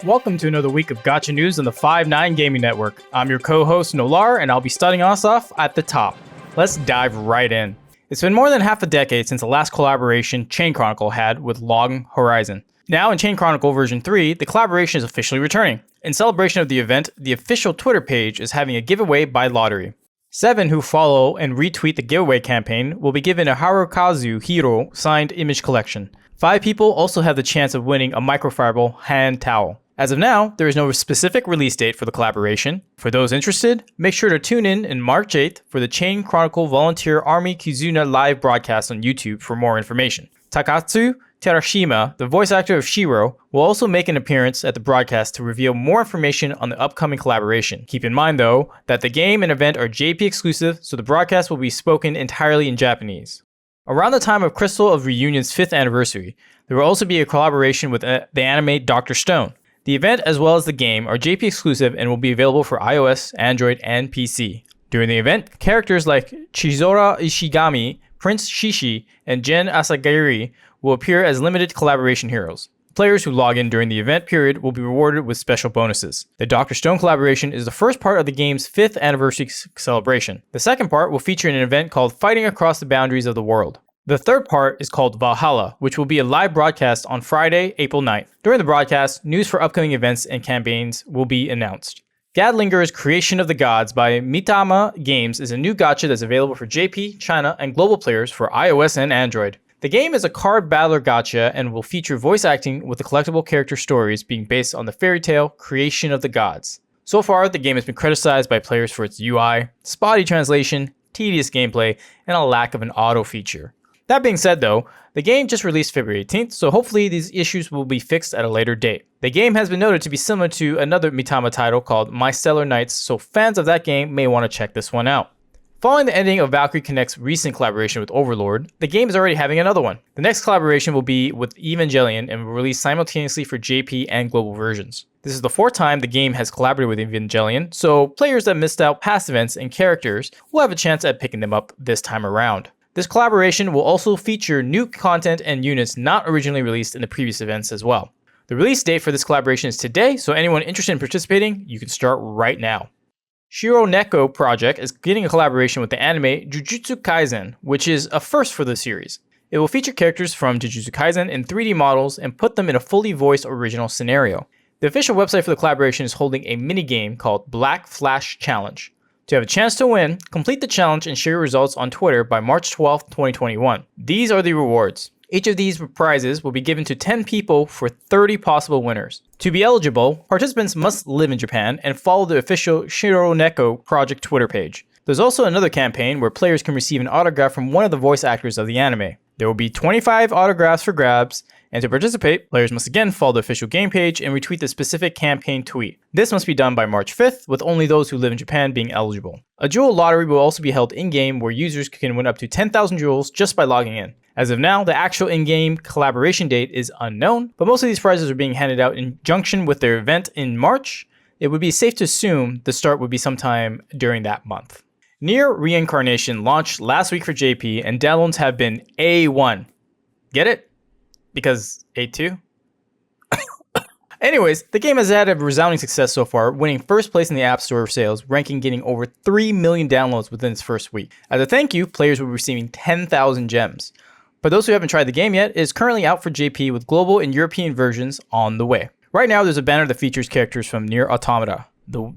Welcome to another week of Gacha News on the 5-9 Gaming Network. I'm your co-host Nolar, and I'll be starting us off at the top. Let's dive right in. It's been more than half a decade since the last collaboration Chain Chronicle had with Long Horizon. Now in Chain Chronicle version 3, the collaboration is officially returning. In celebration of the event, the official Twitter page is having a giveaway by lottery. 7 who follow and retweet the giveaway campaign will be given a Harukazu Hiro signed image collection. 5 people also have the chance of winning a microfiber hand towel. As of now, there is no specific release date for the collaboration. For those interested, make sure to tune in March 8th for the Chain Chronicle Volunteer Army Kizuna live broadcast on YouTube for more information. Takatsu Terashima, the voice actor of Shiro, will also make an appearance at the broadcast to reveal more information on the upcoming collaboration. Keep in mind though, that the game and event are JP exclusive, so the broadcast will be spoken entirely in Japanese. Around the time of Crystal of Reunion's 5th anniversary, there will also be a collaboration with the anime Dr. Stone. The event as well as the game are JP exclusive and will be available for iOS, Android, and PC. During the event, characters like Chizora Ishigami, Prince Shishi, and Gen Asagiri will appear as limited collaboration heroes. Players who log in during the event period will be rewarded with special bonuses. The Dr. Stone collaboration is the first part of the game's 5th anniversary celebration. The second part will feature an event called Fighting Across the Boundaries of the World. The third part is called Valhalla, which will be a live broadcast on Friday, April 9th. During the broadcast, news for upcoming events and campaigns will be announced. Gadlingers Creation of the Gods by Mitama Games is a new gacha that's available for JP, China, and global players for iOS and Android. The game is a card battler gacha and will feature voice acting with the collectible character stories being based on the fairy tale Creation of the Gods. So far, the game has been criticized by players for its UI, spotty translation, tedious gameplay, and a lack of an auto feature. That being said though, the game just released February 18th, so hopefully these issues will be fixed at a later date. The game has been noted to be similar to another Mitama title called My Stellar Knights, so fans of that game may want to check this one out. Following the ending of Valkyrie Connect's recent collaboration with Overlord, the game is already having another one. The next collaboration will be with Evangelion and will release simultaneously for JP and global versions. This is the 4th time the game has collaborated with Evangelion, so players that missed out past events and characters will have a chance at picking them up this time around. This collaboration will also feature new content and units not originally released in the previous events as well. The release date for this collaboration is today, so anyone interested in participating, you can start right now. Shironeko Project is getting a collaboration with the anime Jujutsu Kaisen, which is a first for the series. It will feature characters from Jujutsu Kaisen in 3D models and put them in a fully voiced original scenario. The official website for the collaboration is holding a mini-game called Black Flash Challenge. To have a chance to win, complete the challenge and share your results on Twitter by March 12, 2021. These are the rewards. Each of these prizes will be given to 10 people for 30 possible winners. To be eligible, participants must live in Japan and follow the official Shironeko Project Twitter page. There's also another campaign where players can receive an autograph from one of the voice actors of the anime. There will be 25 autographs for grabs, and to participate, players must again follow the official game page and retweet the specific campaign tweet. This must be done by March 5th, with only those who live in Japan being eligible. A jewel lottery will also be held in-game where users can win up to 10,000 jewels just by logging in. As of now, the actual in-game collaboration date is unknown, but most of these prizes are being handed out in conjunction with their event in March. It would be safe to assume the start would be sometime during that month. NieR Reincarnation launched last week for JP and downloads have been A1. Get it? Because A2? Anyways, the game has had a resounding success so far, winning first place in the App Store sales, ranking getting over 3 million downloads within its first week. As a thank you, players will be receiving 10,000 gems. For those who haven't tried the game yet, it is currently out for JP with global and European versions on the way. Right now, there's a banner that features characters from NieR Automata.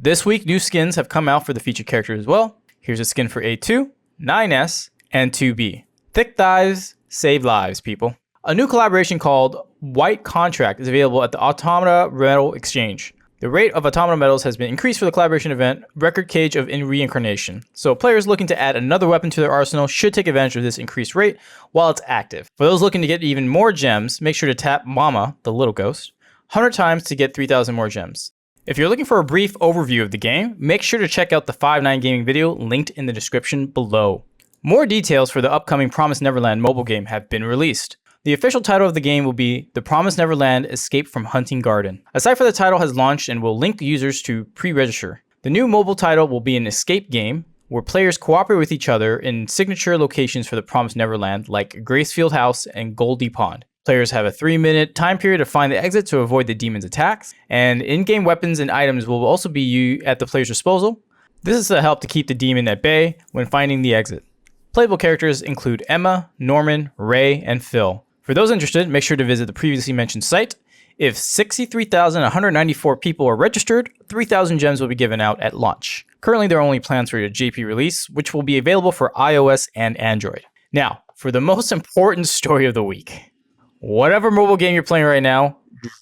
This week, new skins have come out for the featured characters as well. Here's a skin for A2, 9S, and 2B. Thick thighs save lives, people. A new collaboration called White Contract is available at the Automata Metal Exchange. The rate of Automata medals has been increased for the collaboration event, Record Cage of In Reincarnation. So players looking to add another weapon to their arsenal should take advantage of this increased rate while it's active. For those looking to get even more gems, make sure to tap Mama, the little ghost, 100 times to get 3,000 more gems. If you're looking for a brief overview of the game, make sure to check out the 5-9 Gaming video linked in the description below. More details for the upcoming Promised Neverland mobile game have been released. The official title of the game will be The Promised Neverland Escape from Hunting Garden. A site for the title has launched and will link users to pre-register. The new mobile title will be an escape game where players cooperate with each other in signature locations for the Promised Neverland like Gracefield House and Goldie Pond. Players have a 3-minute time period to find the exit to avoid the demon's attacks, and in-game weapons and items will also be at the player's disposal. This is to help to keep the demon at bay when finding the exit. Playable characters include Emma, Norman, Ray, and Phil. For those interested, make sure to visit the previously mentioned site. If 63,194 people are registered, 3,000 gems will be given out at launch. Currently, there are only plans for a JP release, which will be available for iOS and Android. Now, for the most important story of the week. Whatever mobile game you're playing right now,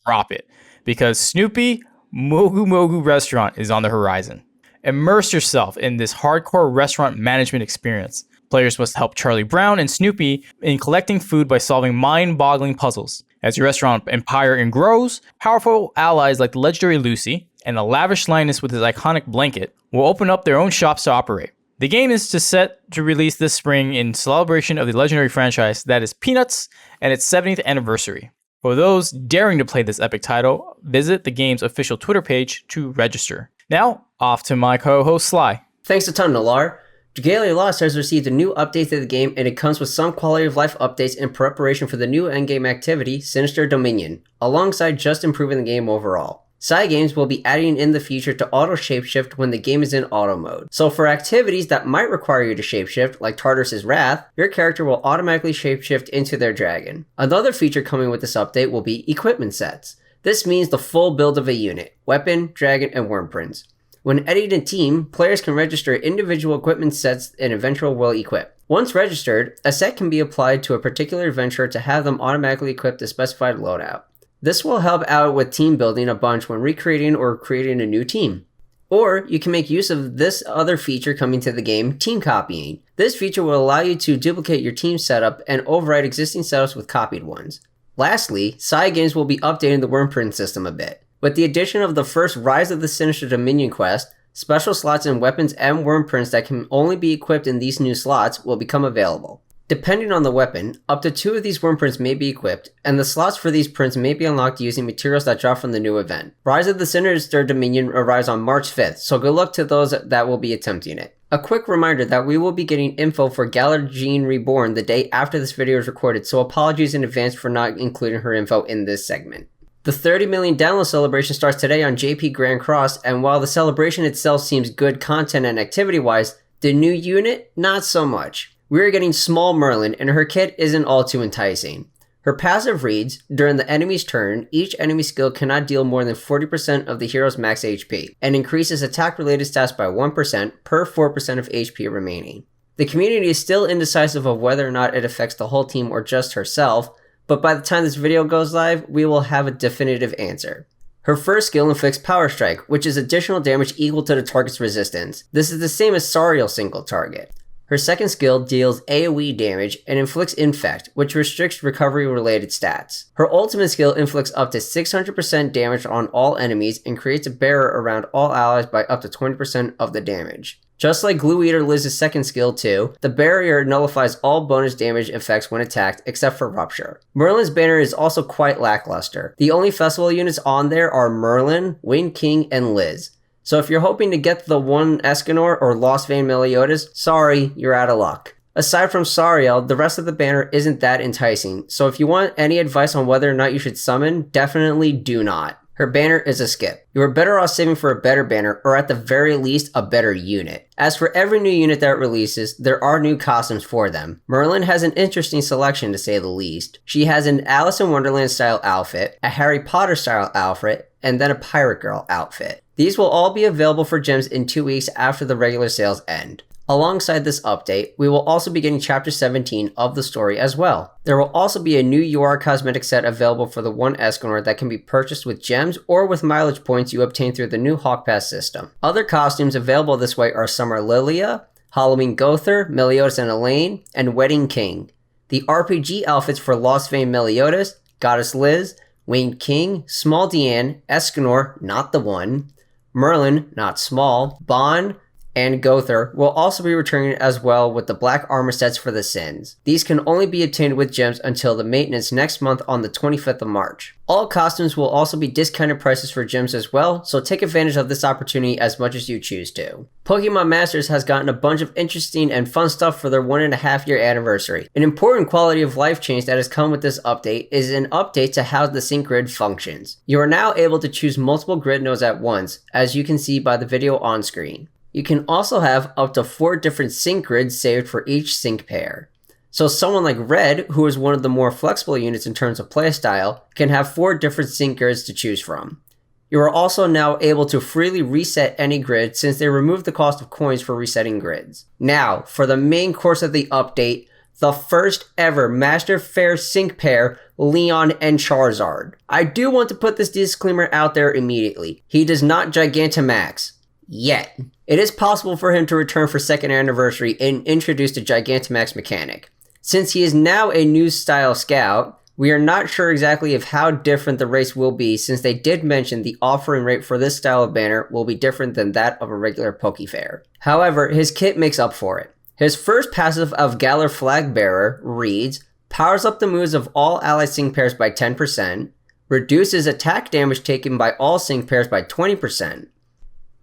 drop it. Because Snoopy Mogu Mogu Restaurant is on the horizon. Immerse yourself in this hardcore restaurant management experience. Players must help Charlie Brown and Snoopy in collecting food by solving mind-boggling puzzles. As your restaurant empire grows, powerful allies like the legendary Lucy and the lavish Linus with his iconic blanket will open up their own shops to operate. The game is set to release this spring in celebration of the legendary franchise that is Peanuts and its 70th anniversary. For those daring to play this epic title, visit the game's official Twitter page to register. Now, off to my co-host Sly. Thanks a ton, NieR. Dragalia Lost has received a new update to the game, and it comes with some quality of life updates in preparation for the new endgame activity, Sinister Dominion, alongside just improving the game overall. Side games will be adding in the feature to auto shapeshift when the game is in auto mode. So for activities that might require you to shapeshift, like Tartarus' Wrath, your character will automatically shapeshift into their dragon. Another feature coming with this update will be equipment sets. This means the full build of a unit, weapon, dragon, and worm prints. When editing a team, players can register individual equipment sets an adventurer will equip. Once registered, a set can be applied to a particular adventurer to have them automatically equip the specified loadout. This will help out with team building a bunch when recreating or creating a new team. Or you can make use of this other feature coming to the game, team copying. This feature will allow you to duplicate your team setup and overwrite existing setups with copied ones. Lastly, side games will be updating the worm print system a bit. With the addition of the first Rise of the Sinister Dominion quest, special slots in weapons and worm prints that can only be equipped in these new slots will become available. Depending on the weapon, up to 2 of these worm prints may be equipped, and the slots for these prints may be unlocked using materials that drop from the new event. Rise of the Sinister Dominion arrives on March 5th, so good luck to those that will be attempting it. A quick reminder that we will be getting info for Galagine Reborn the day after this video is recorded, so apologies in advance for not including her info in this segment. The 30 million download celebration starts today on JP Grand Cross, and while the celebration itself seems good content and activity-wise, the new unit, not so much. We are getting Small Merlin, and her kit isn't all too enticing. Her passive reads, during the enemy's turn, each enemy skill cannot deal more than 40% of the hero's max HP, and increases attack-related stats by 1% per 4% of HP remaining. The community is still indecisive of whether or not it affects the whole team or just herself, but by the time this video goes live, we will have a definitive answer. Her first skill inflicts Power Strike, which is additional damage equal to the target's resistance. This is the same as Sariel's single target. Her second skill deals AoE damage and inflicts Infect, which restricts recovery-related stats. Her ultimate skill inflicts up to 600% damage on all enemies and creates a barrier around all allies by up to 20% of the damage. Just like Glue Eater Liz's second skill too, the barrier nullifies all bonus damage effects when attacked except for Rupture. Merlin's banner is also quite lackluster. The only festival units on there are Merlin, Wind King, and Liz. So if you're hoping to get the one Escanor or Lost Vein Meliodas, sorry, you're out of luck. Aside from Sariel, the rest of the banner isn't that enticing, so if you want any advice on whether or not you should summon, definitely do not. Her banner is a skip. You are better off saving for a better banner, or at the very least, a better unit. As for every new unit that releases, there are new costumes for them. Merlin has an interesting selection to say the least. She has an Alice in Wonderland style outfit, a Harry Potter style outfit, and then a Pirate Girl outfit. These will all be available for gems in 2 weeks after the regular sales end. Alongside this update, we will also be getting Chapter 17 of the story as well. There will also be a new UR cosmetic set available for the one Escanor that can be purchased with gems or with mileage points you obtain through the new Hawk Pass system. Other costumes available this way are Summer Lilia, Halloween Gother, Meliodas and Elaine, and Wedding King. The RPG outfits for Lost Vein Meliodas, Goddess Liz, Winged King, Small Deanne, Escanor, not the one, Merlin, not small, Bon, and Gother will also be returning as well with the black armor sets for the Sins. These can only be obtained with gems until the maintenance next month on the 25th of March. All costumes will also be discounted prices for gems as well, so take advantage of this opportunity as much as you choose to. Pokemon Masters has gotten a bunch of interesting and fun stuff for their 1.5 year anniversary. An important quality of life change that has come with this update is an update to how the sync grid functions. You are now able to choose multiple grid nodes at once, as you can see by the video on screen. You can also have up to 4 different sync grids saved for each sync pair. So someone like Red, who is one of the more flexible units in terms of playstyle, can have 4 different sync grids to choose from. You are also now able to freely reset any grid since they removed the cost of coins for resetting grids. Now, for the main course of the update, the first ever Master Fair sync pair, Leon and Charizard. I do want to put this disclaimer out there immediately. He does not Gigantamax. Yet. It is possible for him to return for 2nd anniversary and introduce the Gigantamax mechanic. Since he is now a new style scout, we are not sure exactly of how different the race will be since they did mention the offering rate for this style of banner will be different than that of a regular Pokefair. However, his kit makes up for it. His first passive of Galar Flag Bearer reads, powers up the moves of all ally sync pairs by 10%, reduces attack damage taken by all sync pairs by 20%.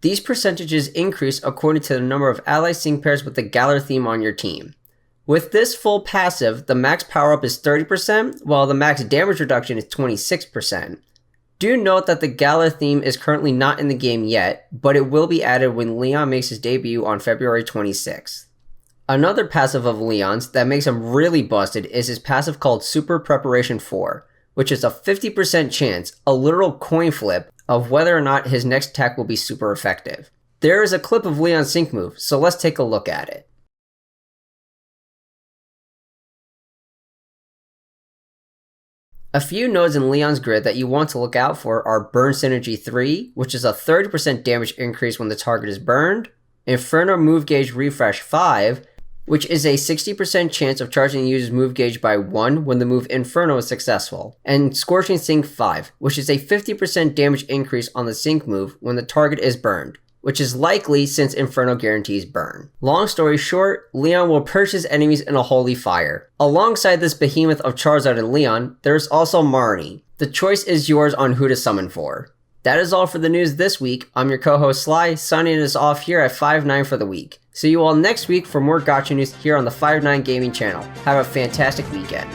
These percentages increase according to the number of ally sync pairs with the Galar theme on your team. With this full passive, the max power up is 30%, while the max damage reduction is 26%. Do note that the Galar theme is currently not in the game yet, but it will be added when Leon makes his debut on February 26th. Another passive of Leon's that makes him really busted is his passive called Super Preparation 4, which is a 50% chance, a literal coin flip, of whether or not his next attack will be super effective. There is a clip of Leon's sync move, so let's take a look at it. A few nodes in Leon's grid that you want to look out for are Burn Synergy 3, which is a 30% damage increase when the target is burned, Inferno Move Gauge Refresh 5, which is a 60% chance of charging the user's move gauge by 1 when the move Inferno is successful, and Scorching Sync 5, which is a 50% damage increase on the sync move when the target is burned, which is likely since Inferno guarantees burn. Long story short, Leon will purge his enemies in a holy fire. Alongside this behemoth of Charizard and Leon, there's also Marnie. The choice is yours on who to summon for. That is all for the news this week. I'm your co-host Sly, signing us off here at 5-9 for the week. See you all next week for more Gacha news here on the 5-9 Gaming channel. Have a fantastic weekend.